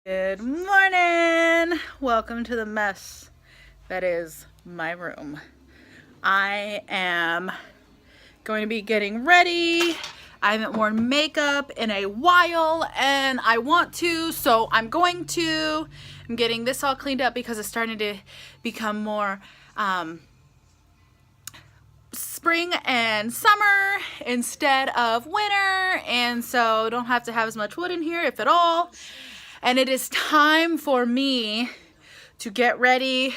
Good morning! Welcome to the mess that is my room. I am going to be getting ready. I haven't worn makeup in a while and I want to, so I'm going to. I'm getting this all cleaned up because it's starting to become more spring and summer instead of winter, and so don't have to have as much wood in here, if at all. And it is time for me to get ready.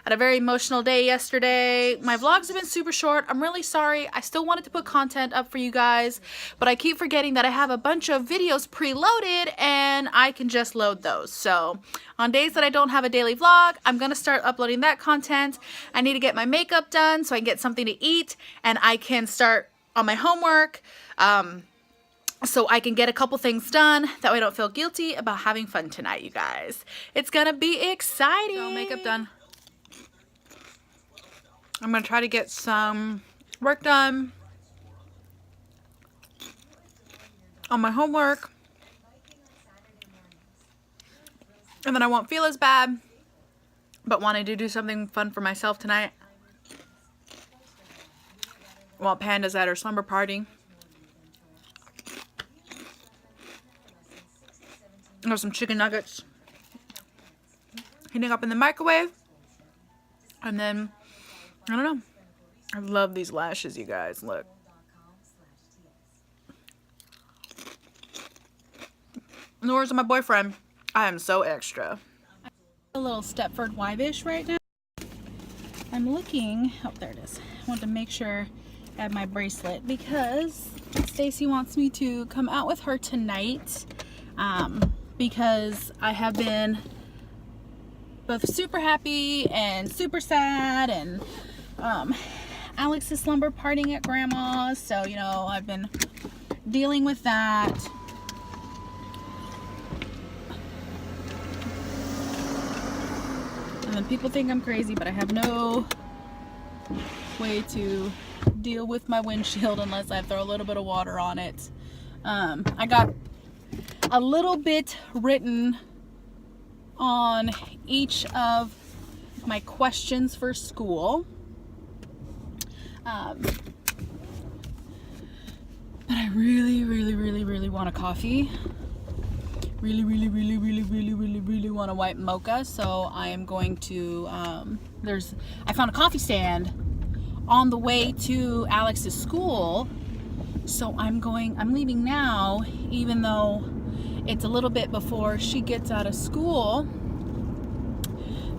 Had a very emotional day yesterday. My vlogs have been super short. I'm really sorry. I still wanted to put content up for you guys, but I keep forgetting that I have a bunch of videos preloaded and I can just load those. So on days that I don't have a daily vlog, I'm gonna start uploading that content. I need to get my makeup done so I can get something to eat and I can start on my homework. So I can get a couple things done. That way I don't feel guilty about having fun tonight, you guys. It's gonna be exciting. So makeup done. I'm gonna try to get some work done on my homework. And then I won't feel as bad, but wanted to do something fun for myself tonight while Panda's at her slumber party. There's some chicken nuggets heating up in the microwave. And then, I don't know. I love these lashes, you guys. Look. And where's my boyfriend? I am so extra. A little Stepford Wife-ish right now. I'm looking. Oh, there it is. I want to make sure I have my bracelet because Stacy wants me to come out with her tonight. Because I have been both super happy and super sad, and Alex is slumber partying at grandma's, so you know I've been dealing with that. And then people think I'm crazy, but I have no way to deal with my windshield unless I throw a little bit of water on it. I got a little bit written on each of my questions for school. But I really want a coffee. Really want a white mocha. So I am going to, I found a coffee stand on the way to Alex's school. So I'm leaving now, even though it's a little bit before she gets out of school,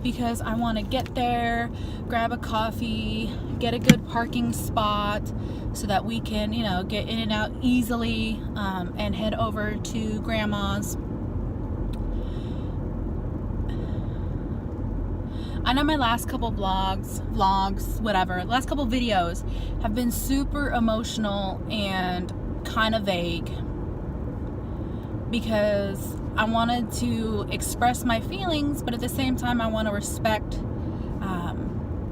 because I want to get there, grab a coffee, get a good parking spot so that we can, you know, get in and out easily, and head over to grandma's. I know my last couple vlogs, whatever, last couple videos have been super emotional and kind of vague because I wanted to express my feelings, but at the same time I want to respect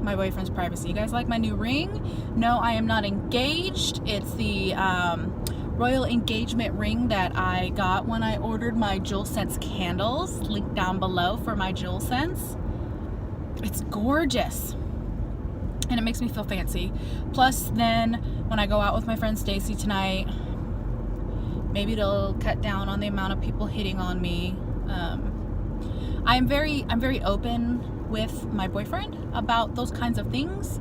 my boyfriend's privacy. You guys like my new ring? No, I am not engaged. It's the royal engagement ring that I got when I ordered my Jewel Sense candles. Link down below for my Jewel Sense. It's gorgeous and it makes me feel fancy. Plus then when I go out with my friend Stacy tonight, maybe it'll cut down on the amount of people hitting on me. I'm very open with my boyfriend about those kinds of things,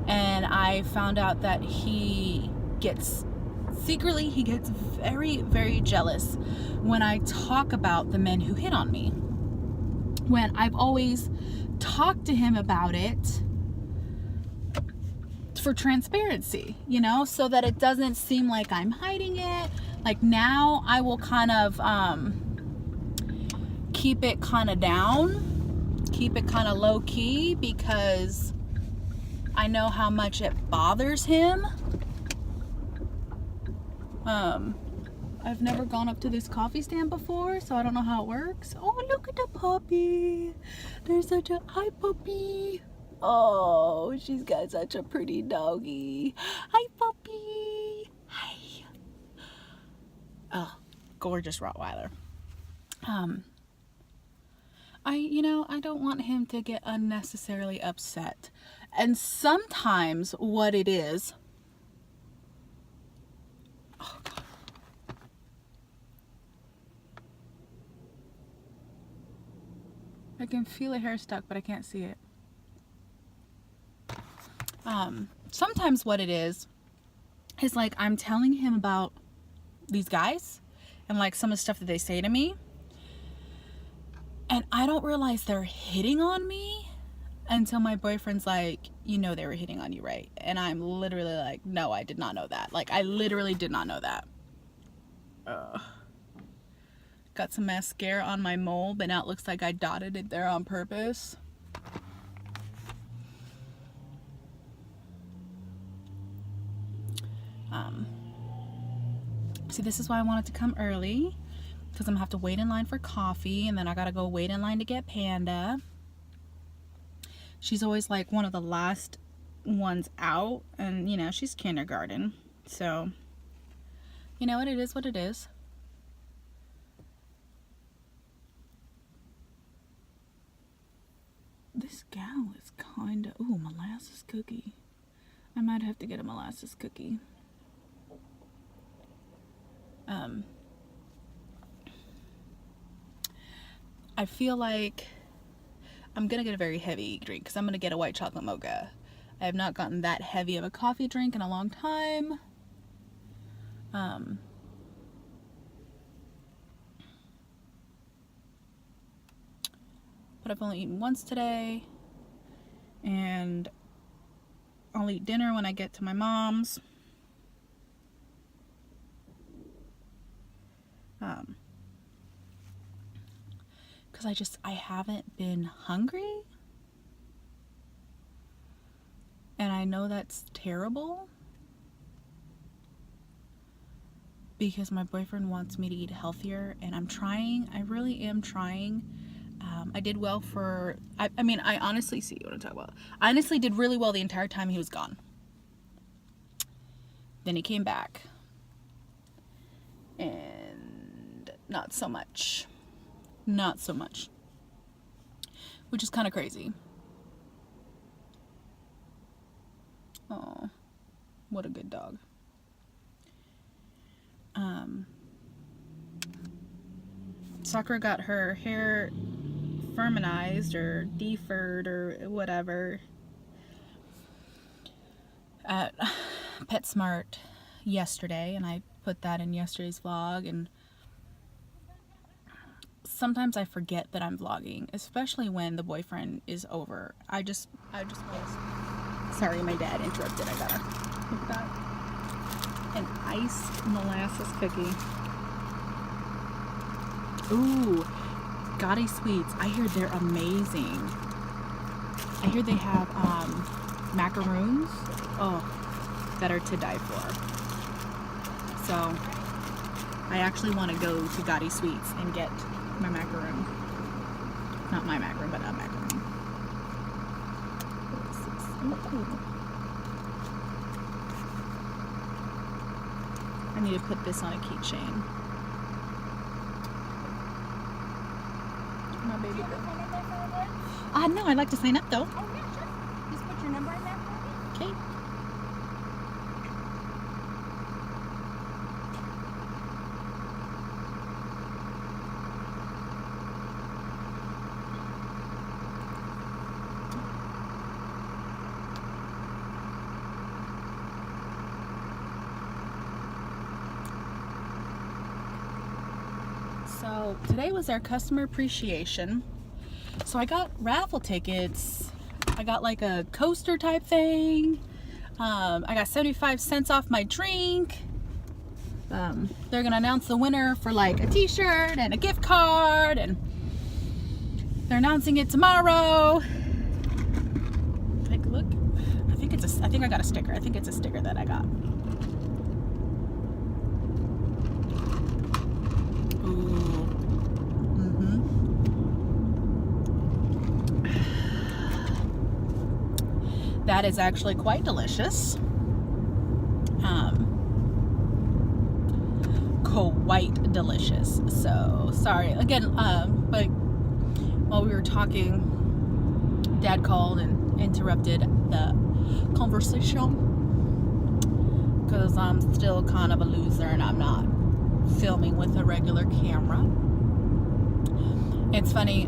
and I found out that he gets very jealous when I talk about the men who hit on me, when I've always talked to him about it for transparency, you know, so that it doesn't seem like I'm hiding it. Like now I will kind of keep it kind of down, keep it kind of low key, because I know how much it bothers him. I've never gone up to this coffee stand before, so I don't know how it works. Oh, look at the puppy. There's such a, hi puppy. Oh, she's got such a pretty doggy. Hi puppy. Hi. Oh, gorgeous Rottweiler. I don't want him to get unnecessarily upset. And sometimes what it is, oh God. I can feel a hair stuck, but I can't see it. Sometimes what it is like I'm telling him about these guys and like some of the stuff that they say to me, and I don't realize they're hitting on me until my boyfriend's like, you know, they were hitting on you, right? And I'm literally like, no, I did not know that. Like, I literally did not know that. Got some mascara on my mole, but now it looks like I dotted it there on purpose. See, this is why I wanted to come early, because I'm gonna have to wait in line for coffee, and then I gotta go wait in line to get Panda. She's always like one of the last ones out, and you know, she's kindergarten, so you know what, it is what it is. This gal is kinda, ooh, molasses cookie. I might have to get a molasses cookie. I feel like I'm gonna get a very heavy drink because I'm gonna get a white chocolate mocha. I have not gotten that heavy of a coffee drink in a long time. But I've only eaten once today, and I'll eat dinner when I get to my mom's. Because I haven't been hungry, and I know that's terrible because my boyfriend wants me to eat healthier, and I'm trying. I really am trying. I did well for, I mean, I honestly, see what I'm talking about. I honestly did really well the entire time he was gone. Then he came back, and not so much. Not so much. Which is kind of crazy. Oh, what a good dog. Sakura got her hair feminized or deferred or whatever at PetSmart yesterday, and I put that in yesterday's vlog. And sometimes I forget that I'm vlogging, especially when the boyfriend is over. I just was, sorry, my dad interrupted. I gotta look at that. An iced molasses cookie. Ooh, Gotti Sweets. I hear they're amazing. I hear they have macaroons, that are to die for. So I actually want to go to Gotti Sweets and get my macaroon. Not my macaroon, but a macaroon. I need to put this on a keychain. My baby girl. No, I'd like to sign up though. Oh yeah, sure. Just put your number in there for me. Okay. So today was our customer appreciation. So I got raffle tickets. I got like a coaster type thing. I got 75 cents off my drink. They're gonna announce the winner for like a t-shirt and a gift card, and they're announcing it tomorrow. Take a look. I think I got a sticker. I think it's a sticker that I got. That is actually quite delicious. Quite delicious. So sorry again, but while we were talking, Dad called and interrupted the conversation because I'm still kind of a loser and I'm not filming with a regular camera. It's funny,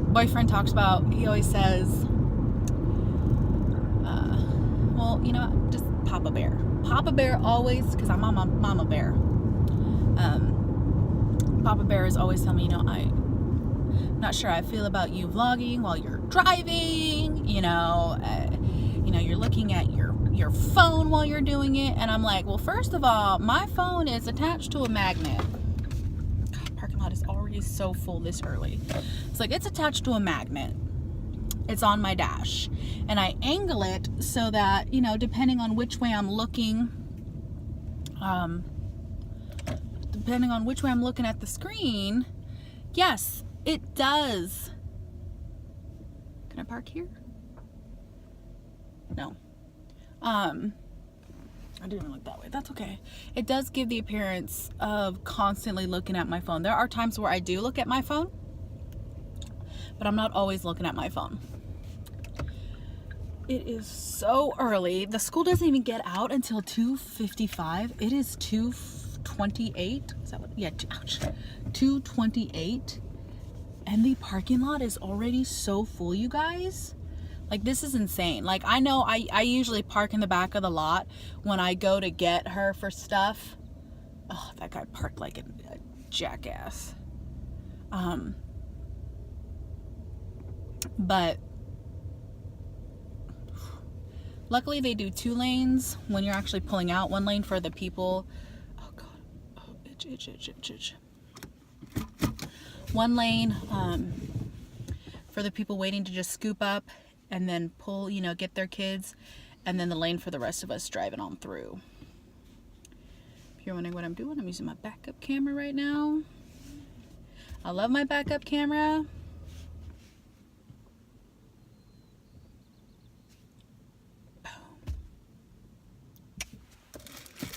boyfriend talks about, he always says, well, you know, just Papa Bear. Papa Bear always, because I'm Mama Bear. Papa Bear is always telling me, you know, I'm not sure how I feel about you vlogging while you're driving, you know, you're looking at your phone while you're doing it. And I'm like, well, first of all, my phone is attached to a magnet. God, parking lot is already so full this early. It's like, it's attached to a magnet. It's on my dash. And I angle it so that, you know, depending on which way I'm looking, at the screen, yes, it does. Can I park here? No. I didn't even look that way. That's okay. It does give the appearance of constantly looking at my phone. There are times where I do look at my phone, but I'm not always looking at my phone. It is so early. The school doesn't even get out until 2:55. It is 2:28. Is that what? Yeah, ouch. 2:28. And the parking lot is already so full, you guys. Like, this is insane. Like, I know I usually park in the back of the lot when I go to get her for stuff. Oh, that guy parked like a jackass. But luckily they do 2 lanes when you're actually pulling out. 1 lane for the people. Oh God. Oh, itch. 1 lane for the people waiting to just scoop up and then pull, you know, get their kids. And then the lane for the rest of us driving on through. If you're wondering what I'm doing, I'm using my backup camera right now. I love my backup camera.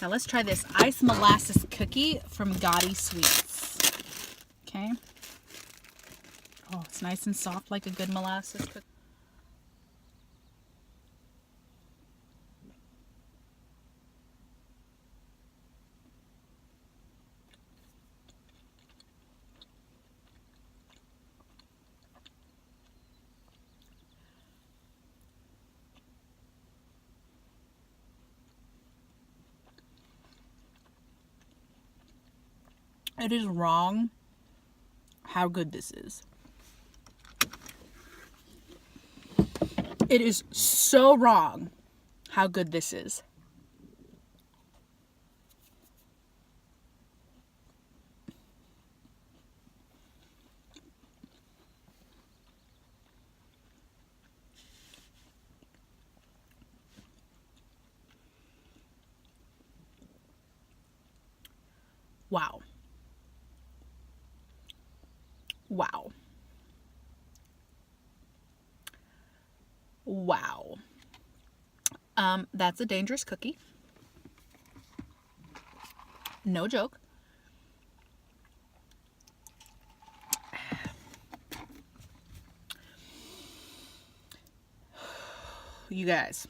Now let's try this ice molasses cookie from Gotti Sweets. Okay. Oh, it's nice and soft like a good molasses cookie. It is wrong how good this is. It is so wrong how good this is. Wow. Wow. Wow. That's a dangerous cookie. No joke. You guys,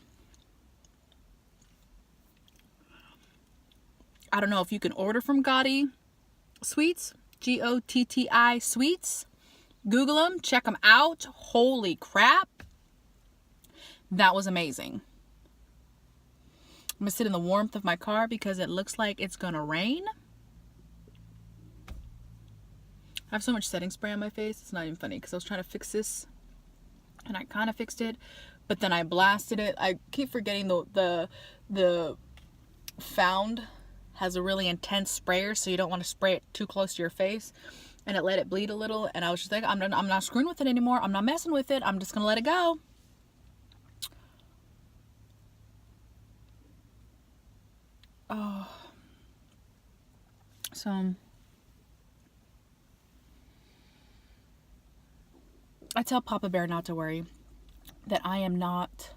I don't know if you can order from Gotti Sweets, Gotti Sweets. Google them, check them out. Holy crap. That was amazing. I'm gonna sit in the warmth of my car because it looks like it's gonna rain. I have so much setting spray on my face, it's not even funny, because I was trying to fix this and I kind of fixed it, but then I blasted it. I keep forgetting the Found has a really intense sprayer, so you don't want to spray it too close to your face, and it let it bleed a little, and I was just like, I'm not screwing with it anymore. I'm not messing with it. I'm just gonna let it go. Oh, so I tell Papa Bear not to worry, that I am not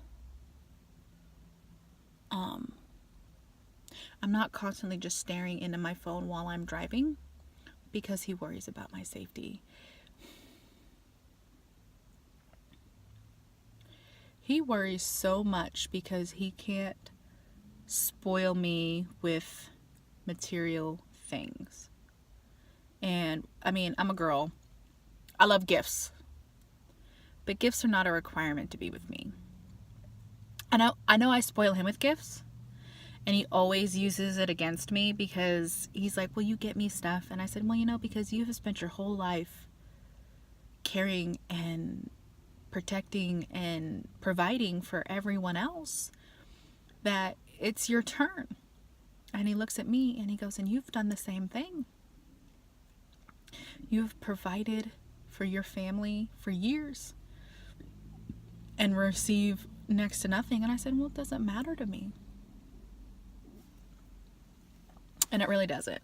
I'm not constantly just staring into my phone while I'm driving, because he worries about my safety. He worries so much because he can't spoil me with material things. And I mean, I'm a girl. I love gifts. But gifts are not a requirement to be with me. I know I spoil him with gifts. And he always uses it against me because he's like, well, you get me stuff. And I said, well, you know, because you have spent your whole life caring and protecting and providing for everyone else, that it's your turn. And he looks at me and he goes, and you've done the same thing. You've provided for your family for years and receive next to nothing. And I said, well, it doesn't matter to me. And it really doesn't.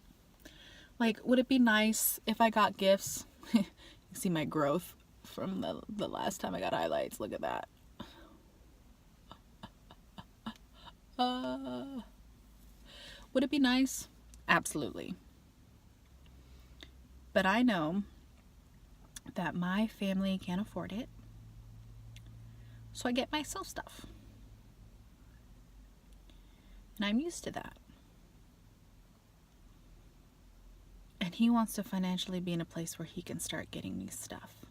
Like, would it be nice if I got gifts? You see my growth from the last time I got highlights. Look at that. Would it be nice? Absolutely. But I know that my family can't afford it. So I get myself stuff. And I'm used to that. And he wants to financially be in a place where he can start getting me stuff.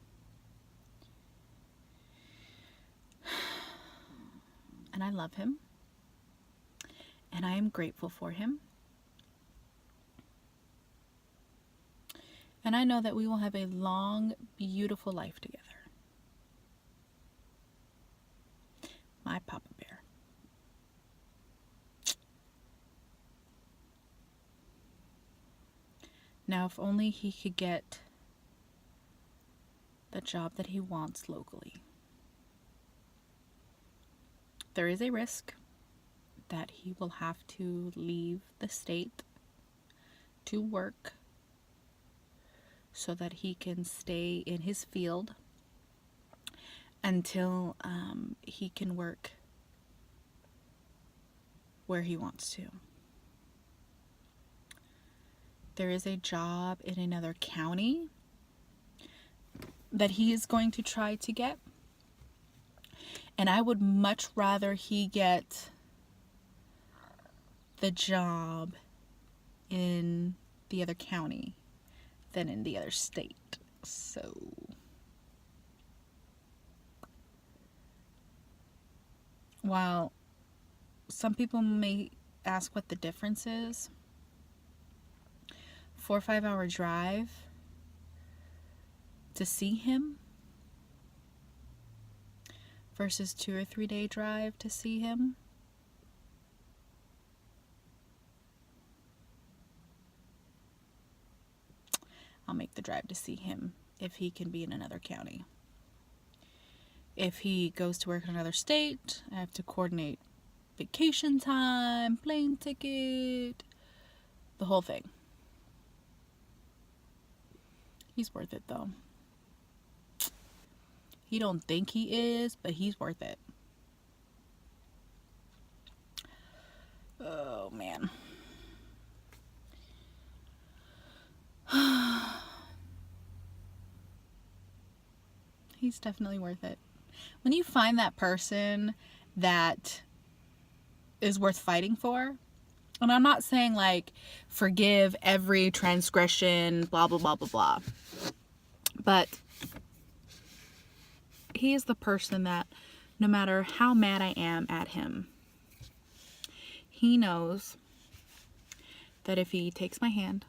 And I love him. And I am grateful for him. And I know that we will have a long, beautiful life together. My Papa Bear. Now, if only he could get the job that he wants locally. There is a risk that he will have to leave the state to work so that he can stay in his field until he can work where he wants to. There is a job in another county that he is going to try to get. And I would much rather he get the job in the other county than in the other state. So while some people may ask what the difference is, 4 or 5 hour drive to see him versus 2 or 3 day drive to see him. I'll make the drive to see him if he can be in another county. If he goes to work in another state, I have to coordinate vacation time, plane ticket, the whole thing. He's worth it though. He don't think he is, but he's worth it. Oh man. He's definitely worth it. When you find that person that is worth fighting for, and I'm not saying like forgive every transgression, blah, blah, blah, blah, blah. But he is the person that no matter how mad I am at him, he knows that if he takes my hand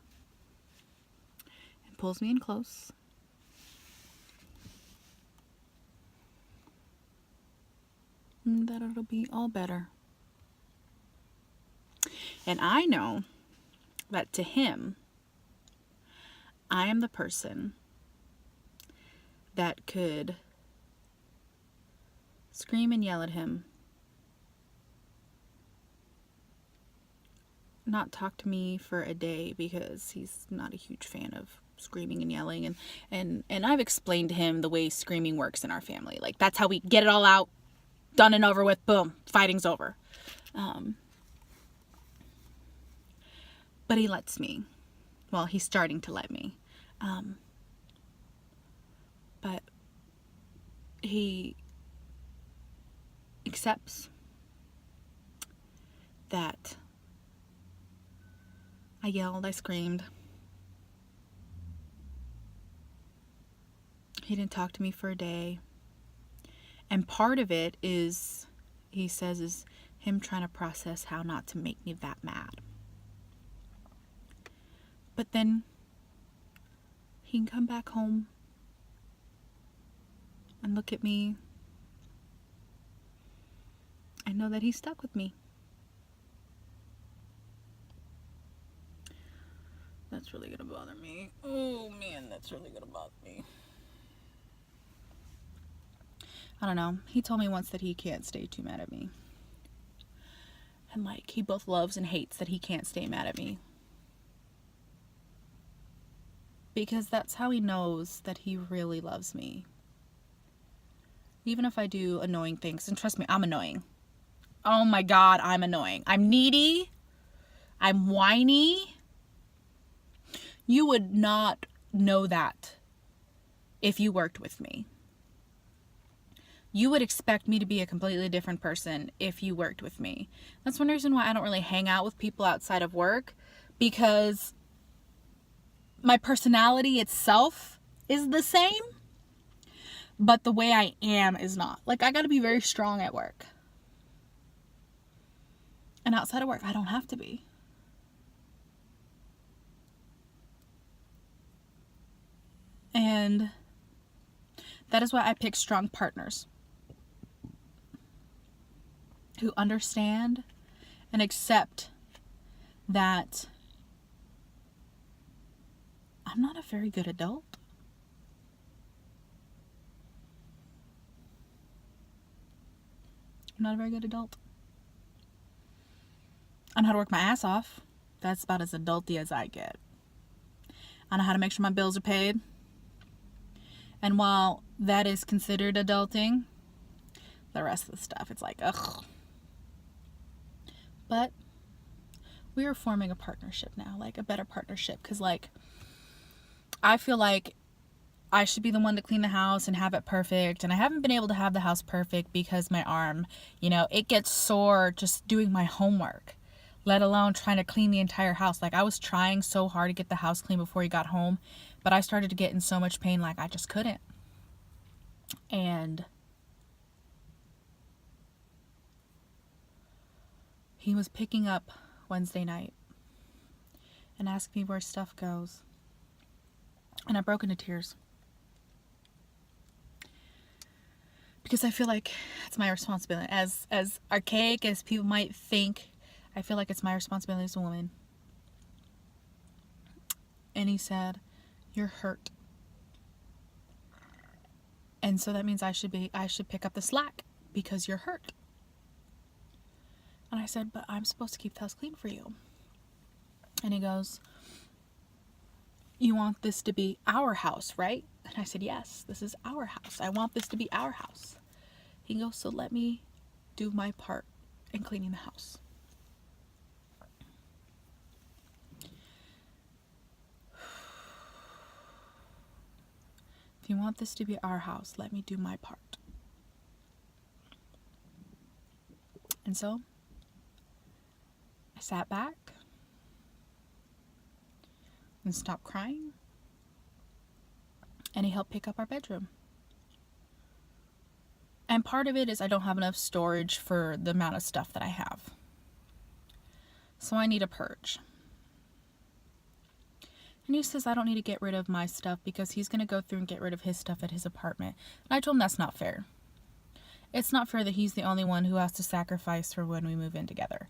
and pulls me in close, that it'll be all better. And I know that to him, I am the person that could scream and yell at him, not talk to me for a day because he's not a huge fan of screaming and yelling, and I've explained to him the way screaming works in our family. Like, that's how we get it all out, done and over with, boom, fighting's over. But he lets me. Well, he's starting to let me. But he accepts that I yelled, I screamed. He didn't talk to me for a day. And part of it is, he says, is him trying to process how not to make me that mad. But then he can come back home and look at me and know that he's stuck with me. That's really gonna bother me. Oh man, that's really gonna bother me. I don't know. He told me once that he can't stay too mad at me. And like, he both loves and hates that he can't stay mad at me. Because that's how he knows that he really loves me. Even if I do annoying things. And trust me, I'm annoying. Oh my God, I'm annoying. I'm needy. I'm whiny. You would not know that if you worked with me. You would expect me to be a completely different person if you worked with me. That's one reason why I don't really hang out with people outside of work, because my personality itself is the same, but the way I am is not. Like, I gotta be very strong at work. And outside of work, I don't have to be. And that is why I pick strong partners who understand and accept that I'm not a very good adult. I'm not a very good adult. I know how to work my ass off. That's about as adulty as I get. I know how to make sure my bills are paid. And while that is considered adulting, the rest of the stuff, it's like, ugh. But we are forming a partnership now, like a better partnership. Because, like, I feel like I should be the one to clean the house and have it perfect. And I haven't been able to have the house perfect because my arm, it gets sore just doing my homework, let alone trying to clean the entire house. Like, I was trying so hard to get the house clean before he got home, but I started to get in so much pain, like I just couldn't. And he was picking up Wednesday night and asked me where stuff goes. And I broke into tears. Because I feel like it's my responsibility. As archaic as people might think, I feel like it's my responsibility as a woman. And he said, "You're hurt. And so that means I should pick up the slack because you're hurt." And I said, "But I'm supposed to keep the house clean for you." And he goes, "You want this to be our house, right?" And I said, "Yes, this is our house. I want this to be our house." He goes, "So let me do my part in cleaning the house." If you want this to be our house, let me do my part. And so I sat back and stopped crying, and he helped pick up our bedroom. And part of it is I don't have enough storage for the amount of stuff that I have. So I need a purge. And he says I don't need to get rid of my stuff because he's going to go through and get rid of his stuff at his apartment. And I told him that's not fair. It's not fair that he's the only one who has to sacrifice for when we move in together.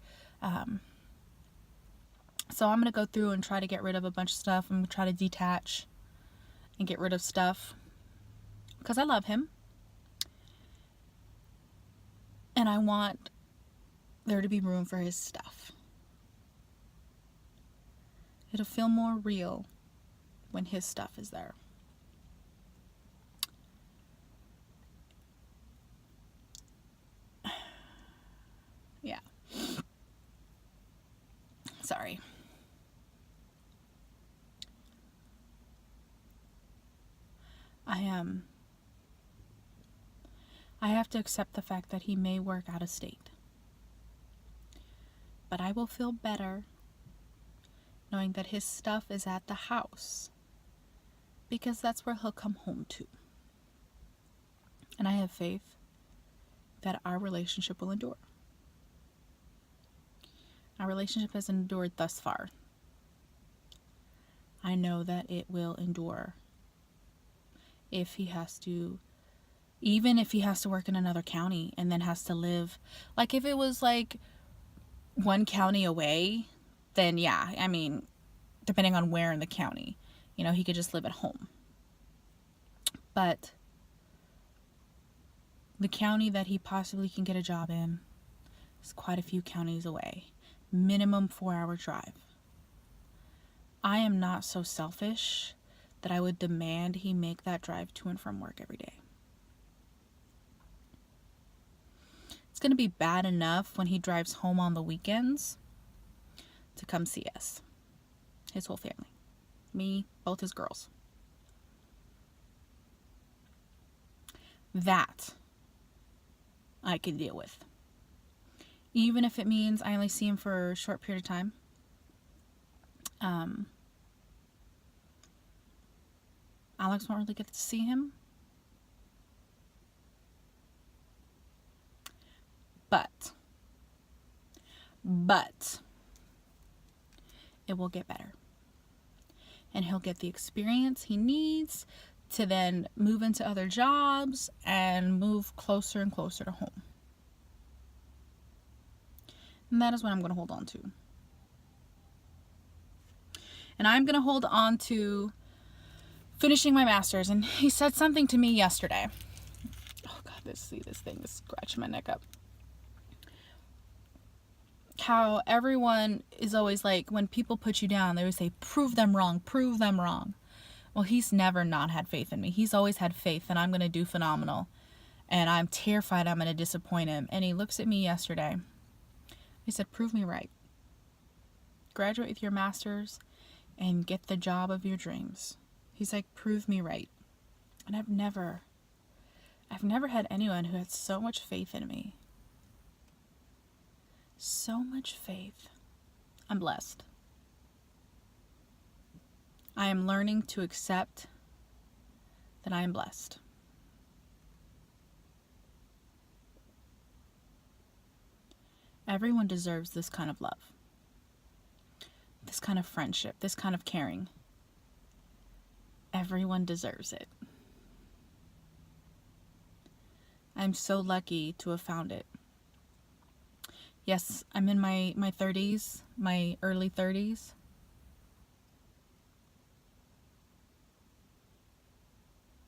So I'm going to go through and try to get rid of a bunch of stuff. I'm going to try to detach and get rid of stuff because I love him. And I want there to be room for his stuff. It'll feel more real when his stuff is there. Yeah. Sorry. I have to accept the fact that he may work out of state. But I will feel better knowing that his stuff is at the house, because that's where he'll come home to. And I have faith that our relationship will endure. Our relationship has endured thus far. I know that it will endure if he has to, even if he has to work in another county and then has to live, like if it was like one county away, then yeah, I mean, depending on where in the county, you know, he could just live at home. But the county that he possibly can get a job in is quite a few counties away. Minimum 4-hour drive. I am not so selfish that I would demand he make that drive to and from work every day. It's going to be bad enough when he drives home on the weekends to come see us. His whole family. Me, both his girls. That I can deal with. Even if it means I only see him for a short period of time. Alex won't really get to see him. But it will get better. And he'll get the experience he needs to then move into other jobs and move closer and closer to home. And that is what I'm going to hold on to. And I'm going to hold on to finishing my master's. And he said something to me yesterday. Oh God, this thing is scratching my neck up. How everyone is always like, when people put you down, they always say, prove them wrong, prove them wrong. Well, he's never not had faith in me. He's always had faith that I'm going to do phenomenal. And I'm terrified I'm going to disappoint him. And he looks at me yesterday. He said, prove me right. Graduate with your master's and get the job of your dreams. He's like, prove me right. And I've never had anyone who had so much faith in me. So much faith. I'm blessed. I am learning to accept that I am blessed. Everyone deserves this kind of love, this kind of friendship, this kind of caring. Everyone deserves it. I'm so lucky to have found it. Yes, I'm in my 30s, my early 30s.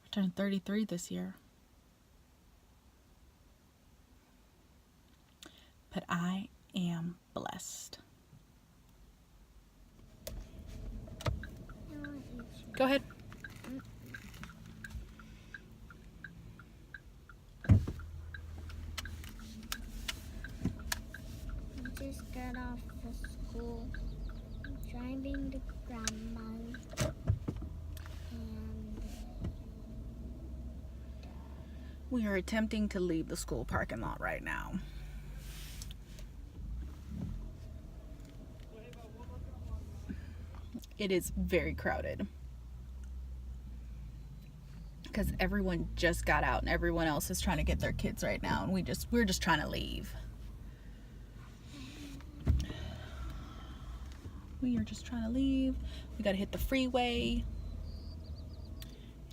I turned 33 this year. But I am blessed. Go ahead. I just got off of school. I'm driving to Grandma's. And We are attempting to leave the school parking lot right now. It is very crowded because everyone just got out and everyone else is trying to get their kids right now, and we're just trying to leave. We are just trying to leave. We gotta hit the freeway.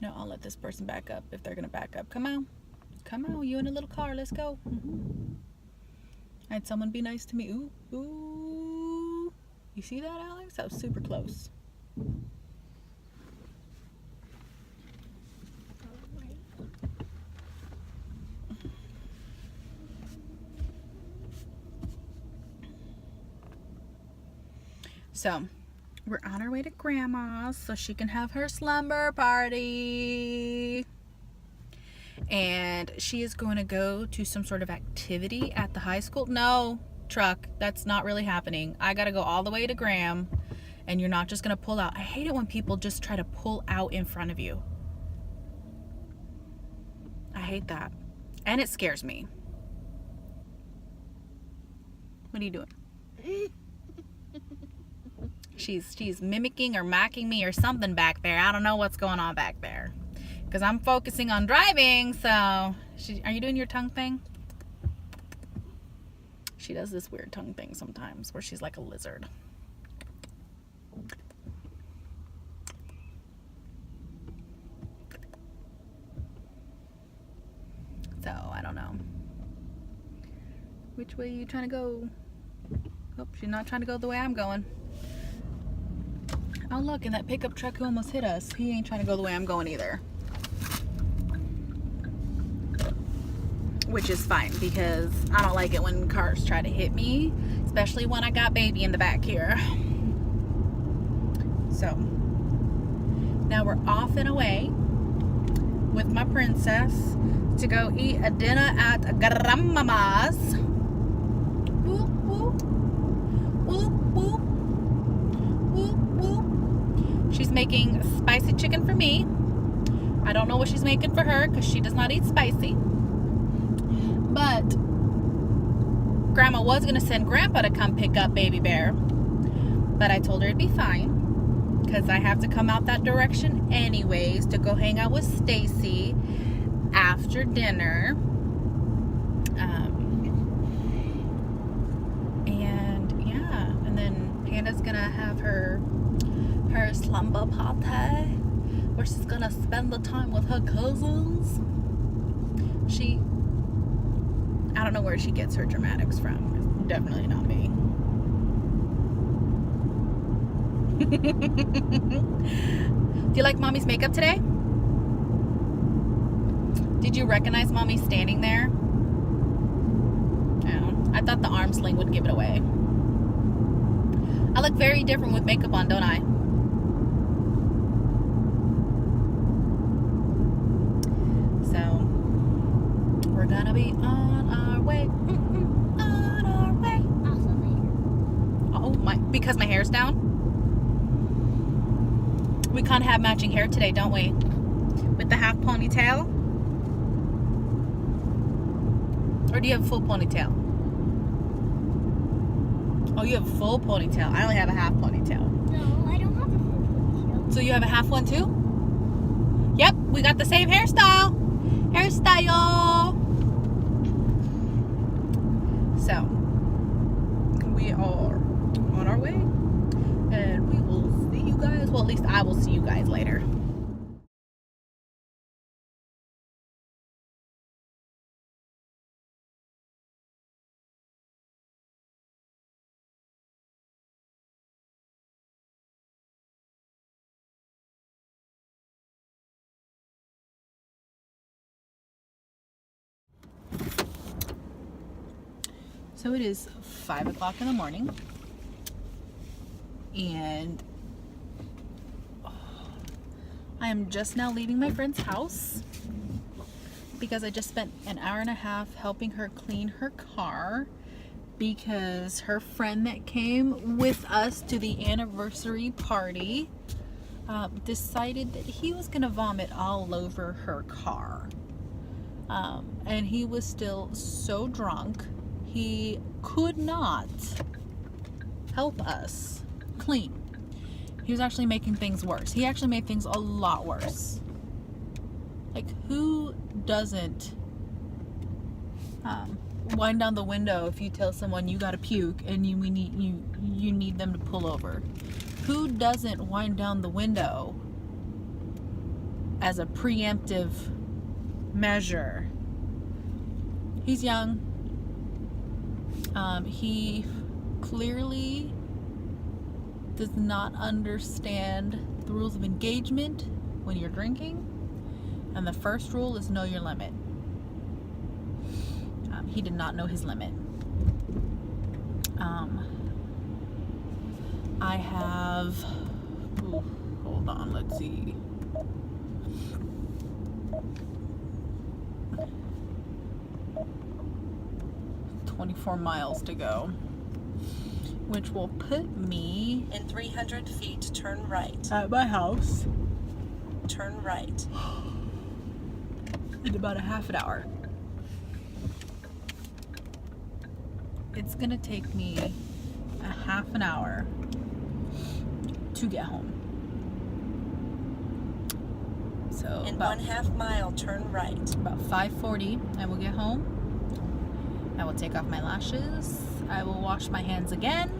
You know, I'll let this person back up if they're gonna back up. Come on, you in a little car, let's go. I had someone be nice to me. Ooh. You see that, Alex? That was super close. So, we're on our way to Grandma's so she can have her slumber party. And she is going to go to some sort of activity at the high school. No, truck, that's not really happening. I gotta go all the way to Graham, and you're not just gonna pull out. I hate it when people just try to pull out in front of you. I hate that. And it scares me. What are you doing? She's mimicking or mocking me or something back there. I don't know what's going on back there. Because I'm focusing on driving, so... Are you doing your tongue thing? She does this weird tongue thing sometimes where she's like a lizard. So, I don't know. Which way are you trying to go? Oh, she's not trying to go the way I'm going. Oh, look, and that pickup truck who almost hit us, he ain't trying to go the way I'm going either. Which is fine, because I don't like it when cars try to hit me, especially when I got baby in the back here. So, now we're off and away with my princess to go eat a dinner at Grandmama's. Whoop, whoop. Whoop, whoop. Whoop, whoop. She's making spicy chicken for me. I don't know what she's making for her because she does not eat spicy. But Grandma was going to send Grandpa to come pick up Baby Bear. But I told her it'd be fine because I have to come out that direction anyways to go hang out with Stacy after dinner. And yeah, and then Panda's going to have her slumber party where she's going to spend the time with her cousins. I don't know where she gets her dramatics from. It's definitely not me. Do you like Mommy's makeup today? Did you recognize Mommy standing there? No. I thought the arm sling would give it away. I look very different with makeup on, don't I? So, we're gonna be on our way. On our way. Oh my, because my hair's down? We can't have matching hair today, don't we? With the half ponytail? Or do you have a full ponytail? Oh, you have a full ponytail. I only have a half ponytail. No, I don't have a full ponytail. So you have a half one too? Yep, we got the same hairstyle. So, we are on our way. And we will see you guys. Well, at least I will see you guys later. So it is 5 o'clock in the morning. And I am just now leaving my friend's house because I just spent an hour and a half helping her clean her car because her friend that came with us to the anniversary party decided that he was gonna vomit all over her car. And he was still so drunk he could not help us clean. He was actually making things worse. He actually made things a lot worse. Like, who doesn't wind down the window if you tell someone you gotta puke and you need them to pull over? Who doesn't wind down the window as a preemptive measure? He's young. He clearly does not understand the rules of engagement when you're drinking. And the first rule is know your limit. He did not know his limit. I have... Ooh, hold on, let's see. ...24 miles to go, which will put me In 300 feet, turn right. at my house Turn right. in about a half an hour. it's gonna take me a half an hour to get home. So In about 1/2 mile, turn right. about 5:40 I will get home. I will take off my lashes. I will wash my hands again.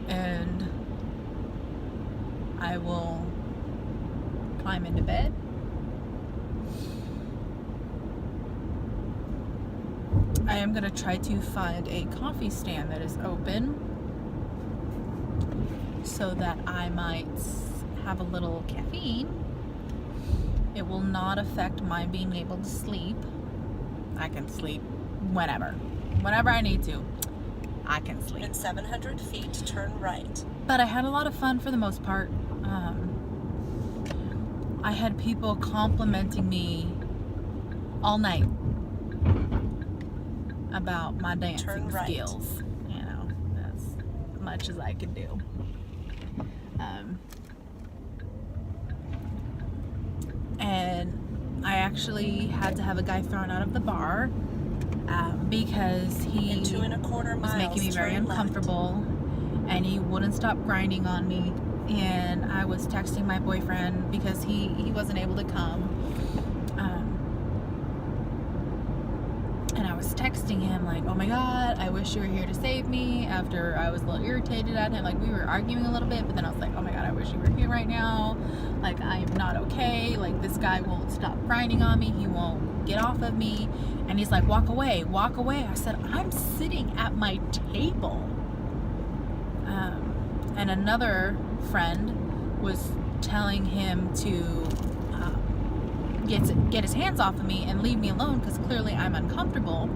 And I will climb into bed. I am going to try to find a coffee stand that is open so that I might have a little caffeine. It will not affect my being able to sleep. I can sleep whenever I need to. I can sleep. In 700 feet, turn right. But I had a lot of fun for the most part. I had people complimenting me all night about my dancing Turn right. skills. You know, that's as much as I could do. And I actually had to have a guy thrown out of the bar because he In 2 1/4 was miles, making me very turn left. uncomfortable, and he wouldn't stop grinding on me. And I was texting my boyfriend because he wasn't able to come. And I was texting him like, oh my god, I wish you were here to save me, after I was a little irritated at him. Like, we were arguing a little bit, but then I was like, oh my god, I wish you were here right now. Like, I am not okay. Like, this guy won't stop grinding on me. He won't get off of me. And he's like, walk away, walk away. I said, I'm sitting at my table. And another friend was telling him to get his hands off of me and leave me alone because clearly I'm uncomfortable.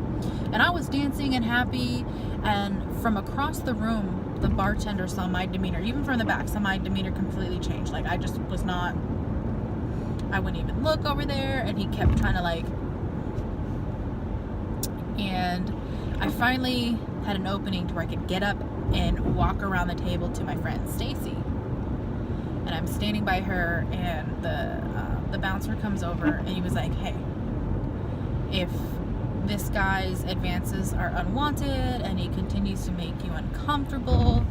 And I was dancing and happy, and from across the room the bartender saw my demeanor, even from the back, saw my demeanor completely change. Like, I just was not, I wouldn't even look over there, and he kept trying to like, and I finally had an opening to where I could get up and walk around the table to my friend Stacy. And I'm standing by her, and the bouncer comes over, and he was like, hey, if this guy's advances are unwanted and he continues to make you uncomfortable,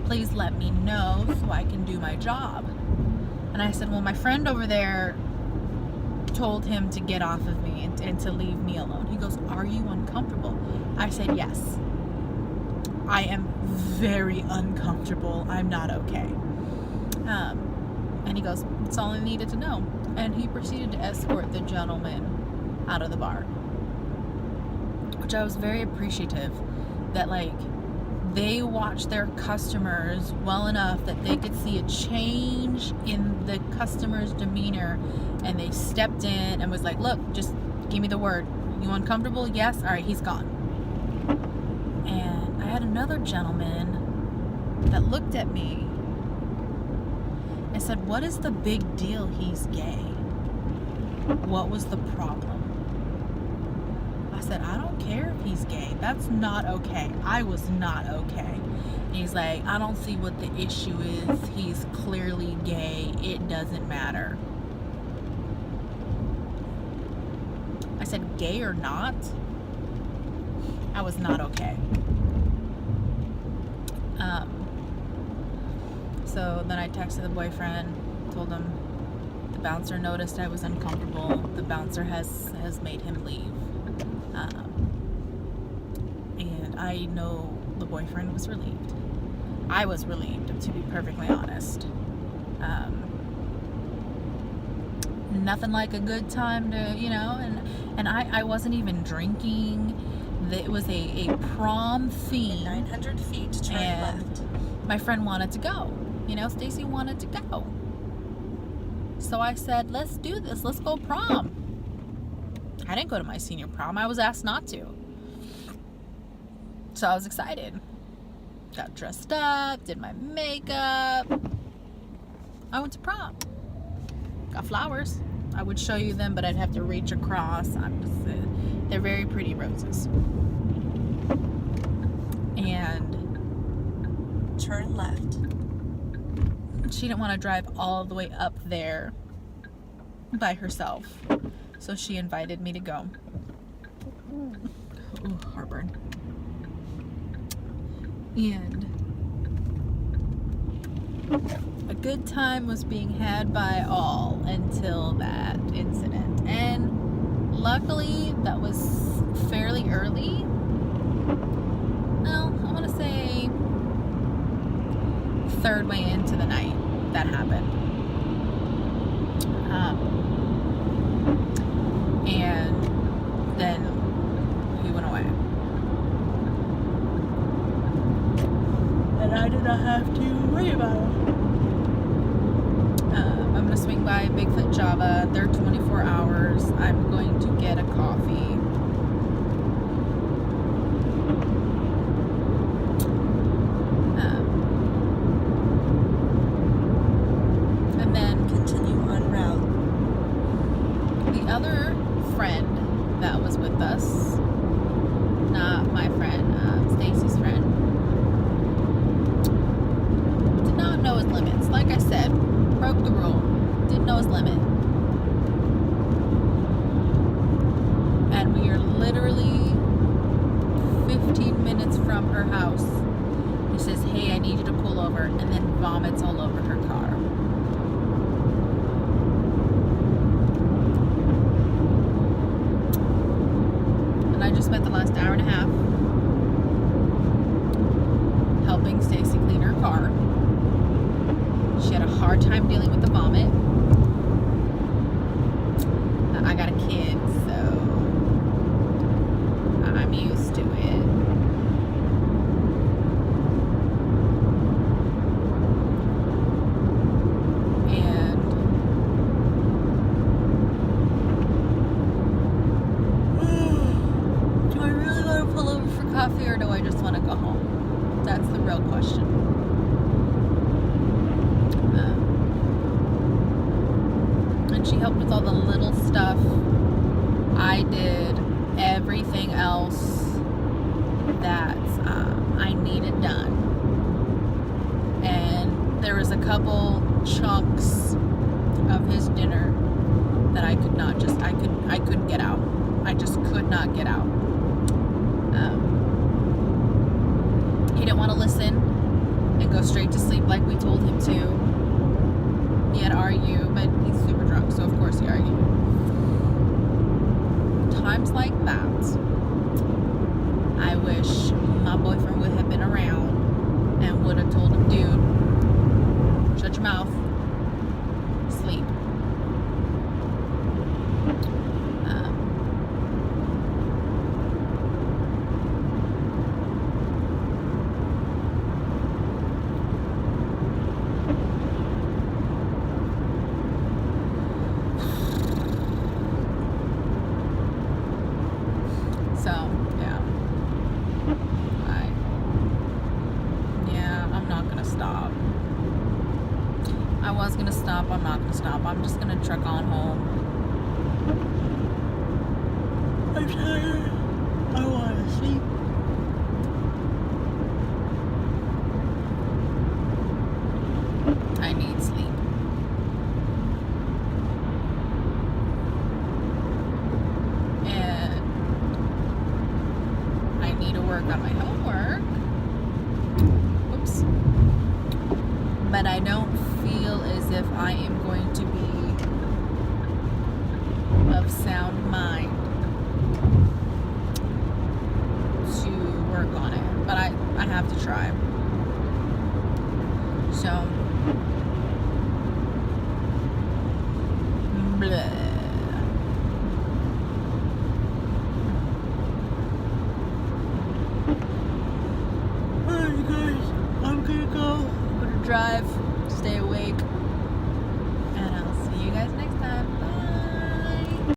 please let me know so I can do my job. And I said, well, my friend over there told him to get off of me and to leave me alone. He goes, are you uncomfortable? I said, yes. I am very uncomfortable. I'm not okay. And he goes, that's all I needed to know. And he proceeded to escort the gentleman out of the bar, which I was very appreciative that, like, they watched their customers well enough that they could see a change in the customer's demeanor, and they stepped in and was like, look, just give me the word. You uncomfortable? Yes? All right, he's gone. And I had another gentleman that looked at me and said, what is the big deal? He's gay. What was the problem? I said, I don't care if he's gay. That's not okay. I was not okay. And he's like, I don't see what the issue is. He's clearly gay. It doesn't matter. I said, gay or not, I was not okay. So then I texted the boyfriend, told him the bouncer noticed I was uncomfortable. The bouncer has made him leave. And I know the boyfriend was relieved. I was relieved, to be perfectly honest. Nothing like a good time to, you know, and I wasn't even drinking. It was a prom theme. 900 feet, turn And left. my friend wanted to go. You know, Stacy wanted to go. So I said, let's do this. Let's go prom. I didn't go to my senior prom. I was asked not to. So I was excited. Got dressed up, did my makeup. I went to prom. Got flowers. I would show you them, but I'd have to reach across. They're very pretty roses. And Turn left. she didn't want to drive all the way up there by herself, so she invited me to go. Ooh, heartburn. And a good time was being had by all until that incident. And luckily, that was fairly early. Well, I want to say third way into the night that happened. And then he went away. And I did not have to worry about it. I'm going to swing by Bigfoot Java. They're 24 hours. I'm going to get a coffee. And then Continue on route. the other friend that was with us, not my friend, Stacy's friend, did not know his limits. Like I said, broke the rule. Didn't know his limit. And we are literally 15 minutes from her house. He says, "Hey, I need you to pull over," and then vomits all over her car. And I just spent the last hour and a half helping Stacy clean her car. She had a hard time dealing with the vomit. I got a kid, so I'm used to it. And do I really want to pull over for coffee, or do I just want to go home? That's the real question. And she helped with all the little stuff. I did everything else that I needed done. And there was a couple chunks of his dinner that I could not just, I couldn't get out. I just could not get out. He didn't want to listen and go straight to sleep like we told him to. He had argued, but he's super drunk, so of course he argued. Times like that, I wish my boyfriend would have been around and would have told him, "Dude, shut your mouth, sleep." So, I'm not gonna stop. I was gonna stop, I'm not gonna stop. I'm just gonna truck on home. I'm tired. I wanna sleep. I need sleep. And I need to work on my homework. Oops. But I don't feel as if I am going to be of sound mind to work on it. But I have to try. So, bleh. Alright, guys, I'm gonna go. I'm gonna drive, stay awake.